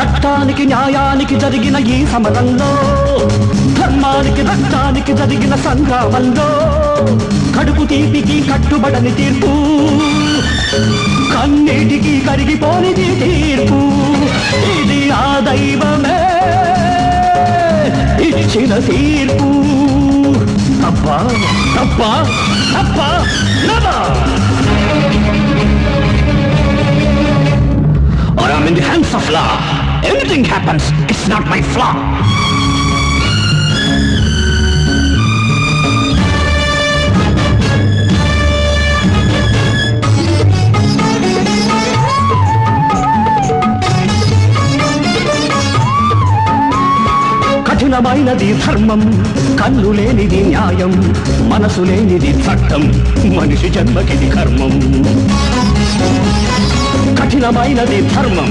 చట్టానికి న్యాయానికి జరిగిన ఈ సమరంలో, ధర్మానికి రక్తానికి జరిగిన సంగ్రామంలో, కడుపు తీపికి కట్టుబడని తీర్పు, కన్నీటికి కరిగిపోనిది తీర్పు. ఇది ఆ దైవమే ఇచ్చిన తీర్పు. తప్పా తప్పా తప్పా or I'm in the hands of law. Anything happens, it's not my flaw. కఠినమైనది ధర్మం, కన్ను లేనిది న్యాయం, మనసు లేనిది చట్టం, మనిషి జన్మకిది కర్మం. కఠినమైనది ధర్మం,